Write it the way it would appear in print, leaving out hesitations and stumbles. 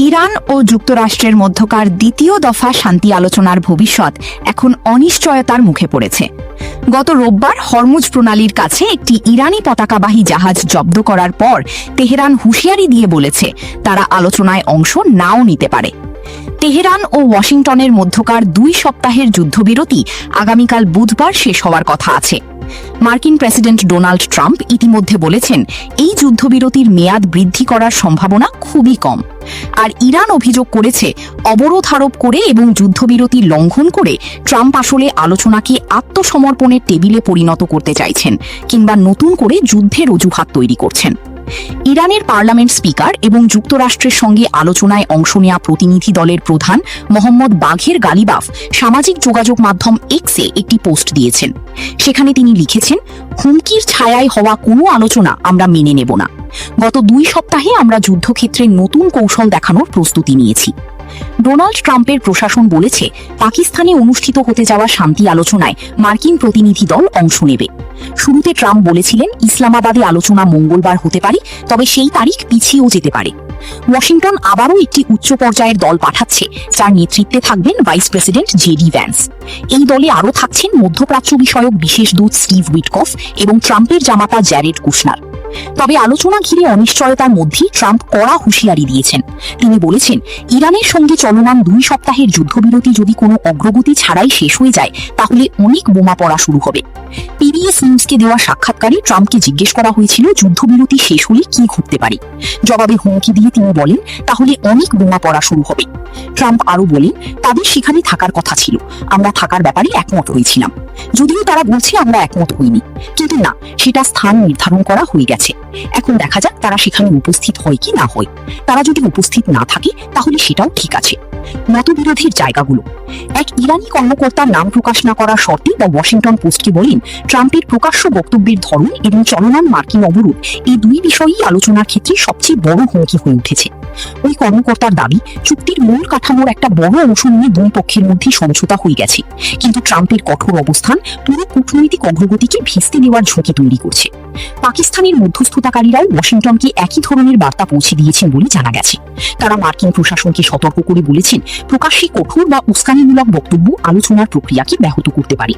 Iran ও যুক্তরাষ্ট্রের মধ্যকার দ্বিতীয় দফা শান্তি আলোচনার ভবিষ্যৎ এখন অনিশ্চয়তার মুখে পড়েছে। গত রোববার হরমুজ প্রণালীর কাছে একটি ইরানি পতাকাবাহী জাহাজ জব্দ করার পর তেহরান হুঁশিয়ারি দিয়ে বলেছে তারা আলোচনায় অংশ নাও নিতে পারে। তেহরান ও ওয়াশিংটনের মধ্যকার 2 সপ্তাহের যুদ্ধবিরতি আগামীকাল বুধবার শেষ হওয়ার কথা আছে। মার্কিন প্রেসিডেন্ট ডোনাল্ড ট্রাম্প ইতিমধ্যে বলেছেন এই যুদ্ধবিরতির মেয়াদ বৃদ্ধি করার সম্ভাবনা খুবই কম। আর ইরান অভিযোগ করেছে অবরোধ আরোপ করে এবং যুদ্ধবিরতি লঙ্ঘন করে ট্রাম্প আসলে আলোচনাকে আত্মসমর্পণের টেবিলে পরিণত করতে চাইছেন কিংবা নতুন করে যুদ্ধের অজুহাত তৈরি করছেন। ইরানের পার্লামেন্ট স্পিকার এবং যুক্তরাষ্ট্রের সঙ্গে আলোচনায় অংশ নেওয়া প্রতিনিধি দলের প্রধান মোহাম্মদ বাঘের গালিবাফ সামাজিক যোগাযোগ মাধ্যম এক্সে একটি পোস্ট দিয়েছেন। সেখানে তিনি লিখেছেন, হুমকির ছায়ায় হওয়া কোনো আলোচনা আমরা মেনে নেব না। গত 2 সপ্তাহে আমরা যুদ্ধক্ষেত্রে নতুন কৌশল দেখানোর প্রস্তুতি নিয়েছি। ডোনাল্ড ট্রাম্পের প্রশাসন বলেছে পাকিস্তানে অনুষ্ঠিত হতে যাওয়া শান্তি আলোচনায় মার্কিন প্রতিনিধি দল অংশ নেবে। শুরুতে ট্রাম্প বলেছিলেন ইসলামাবাদে আলোচনা মঙ্গলবার হতে পারে, তবে সেই তারিখ পিছিয়েও যেতে পারে। ওয়াশিংটন আবারও একটি উচ্চ পর্যায়ের দল পাঠাচ্ছে, যার নেতৃত্বে থাকবেন ভাইস প্রেসিডেন্ট জেডি ভ্যান্স। এই দলে আরও থাকছেন মধ্যপ্রাচ্য বিষয়ক বিশেষ দূত স্টিভ উইটকফ এবং ট্রাম্পের জামাতা জ্যারেড কুশনার। তবে আলোচনা ঘিরে অনিশ্চয়তার মধ্যেই ট্রাম্প কড়া হুঁশিয়ারি দিয়েছেন। তিনি বলেছেন ইরানের সঙ্গে চলমান 2 সপ্তাহের যুদ্ধবিরতি যদি কোনো অগ্রগতি ছাড়াই শেষ হয়ে যায় তাহলে অনেক বোমা পড়া শুরু হবে। পিবিএস নিউজকে দেওয়া সাক্ষাৎকারে ট্রাম্পকে জিজ্ঞেস করা হয়েছিল যুদ্ধবিরতি শেষ হলে কি ঘটতে পারে। জবাবে হুমকি দিয়ে তিনি বলেন তাহলে অনেক বোমা পড়া শুরু হবে। ট্রাম্প আরও বলেন তাদের সেখানে থাকার কথা ছিল, আমরা থাকার ব্যাপারে একমত হয়েছিলাম। যদিও তারা বলছে আমরা একমত হইনি, কিন্তু না, সেটা স্থান নির্ধারণ করা হয়ে গেছে। এখন দেখা যাক তারা সেখানে উপস্থিত হয় কি না হয়। তারা যদি উপস্থিত না থাকে তাহলে সেটাও ঠিক আছে। মতবিরোধের জায়গাগুলো। এক ইরানি কর্মকর্তার নাম প্রকাশ না করার শর্তে দ্য ওয়াশিংটন পোস্টকে বলেন ট্রাম্পের প্রকাশ্য বক্তব্যের ধরন এবং চলমান মার্কিন অবরোধ এই 2 বিষয়ই আলোচনার ক্ষেত্রে সবচেয়ে বড় হুমকি হয়ে উঠেছে। ওই কর্মকর্তার দাবি চুক্তির মূল কাঠামোর একটা বড় অংশ নিয়ে 2 পক্ষের মধ্যে সমঝোতা হয়ে গেছে, কিন্তু ট্রাম্পের কঠোর অবস্থান পুরো কূটনৈতিক অগ্রগতিকে ভিস্তে দেওয়ার ঝুঁকি তৈরি করছে। পাকিস্তানের মধ্যস্থতাকারীরাও ওয়াশিংটনকে একই ধরনের বার্তা পৌঁছে দিয়েছেন বলে জানা গেছে। তারা মার্কিন প্রশাসনকে সতর্ক করে বলেছেন প্রকাশ্যে কঠোর বা উস্কানিমূলক বক্তব্য আলোচনার প্রক্রিয়াকে ব্যাহত করতে পারে।